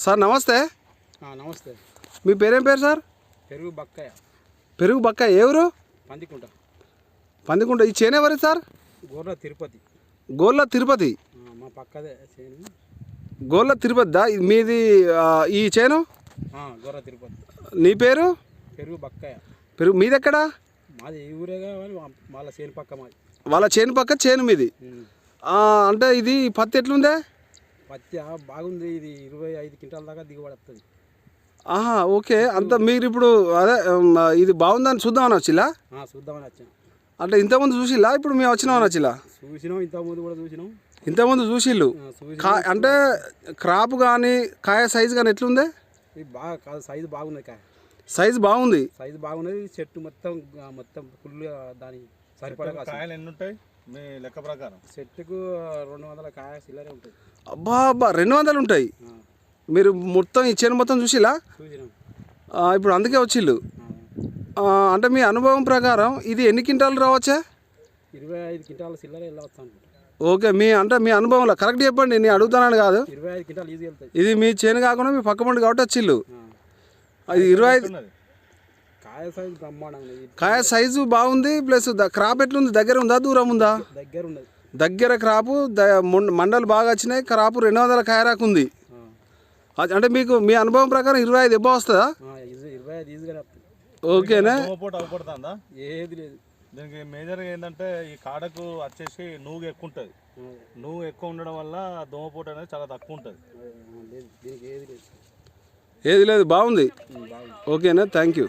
Sir నమస్తే. నమస్తే. మీ పేరేం పేరు సార్? పెరుగు బక్కయ్య. పెరుగు బక్కయ్య. ఎవరు? పందికుంట. పందికుంట. ఈ చేను ఎవరు సార్? గోర్ల తిరుపతి. గోర్ల తిరుపతి. మా పక్కదే చేను. గోర్ల తిరుపతి దా మీది ఈ చేను? గోర్ల తిరుపతి. నీ పేరు? పెరుగు బక్కయ్య. పెరుగు మీది ఎక్కడా? మాది ఈ ఊరేగా వాళ్ళ చేను పక్క మాది. వాళ్ళ చేను పక్క చేను మీది. అంటే ఇది పత్తి ఎట్లుందే? పత్తి బాగుంది. ఇది 25 క్వింటాల దాకా దిగుబడి వస్తుంది. ఓకే. అంత మీరు ఇప్పుడు అదే ఇది బాగుందని చూద్దామని వచ్చిలా? చూద్దామని వచ్చాం. అంటే ఇంతకుముందు చూసిల్లా? ఇప్పుడు మేము వచ్చినామని వచ్చిలా? చూసినాం, ఇంతకుముందు కూడా చూసినాం. ఇంతకుముందు చూసిళ్ళు. అంటే క్రాప్ కానీ కాయ సైజు కానీ ఎట్లుంది? ఇది బాగా సైజు బాగున్నది. సైజు బాగుంది. సైజు బాగున్నది. చెట్టు మొత్తం ఫుల్గా దాని సరిపడా. కాయలు ఎన్ని ఉంటాయి మీ లెక్క ప్రకారం? చెట్టుకు 200 కాయ సిల్లరే ఉంటుంది. అబ్బా 200 ఉంటాయి. మీరు మొత్తం ఈ చేను మొత్తం చూసిలా? చూసినాం. ఇప్పుడు అందుకే వచ్చిళ్ళు. అంటే మీ అనుభవం ప్రకారం ఇది ఎన్ని క్వింటాలు రావచ్చా? 25 క్వింటాల సిల్లరే వెళ్ళవచ్చు అనుకుంటా. ఓకే. మీ అనుభవంలో కరెక్ట్ చెప్పండి. నేను అడుగుతానని కాదు. 25 క్వింటాలు ఈజీ వెళ్తాయి. ఇది మీ చేను కాకుండా మీ పక్క పండు కాబట్టి వచ్చిళ్ళు. అది 25. కాయ సైజు బ్రహ్మాండంగా. కాయ సైజు బాగుంది. ప్లస్ క్రాప్ ఎట్లుంది? దగ్గర ఉందా దూరం ఉందా? దగ్గర ఉన్నది. దగ్గర క్రాపు. మండలు బాగా వచ్చినాయి. క్రాపు 200 కాయ రాకుంది. అంటే మీకు మీ అనుభవం ప్రకారం 25 ఎబ్బా వస్తుందా? 25 ఈజీగా వస్తుంది. ఓకేనా? అవపడుతుందా? ఏది లేదు. దీనికి మేజర్గా ఏంటంటే ఈ కాడకు వచ్చేసి నువ్వు ఎక్కువ ఉంటుంది. నువ్వు ఎక్కువ ఉండడం వల్ల దోమపోటు అనేది చాలా తక్కువ ఉంటుంది. దీనికి ఏది లేదు. ఏది లేదు. బాగుంది. ఓకేనా? Thank you.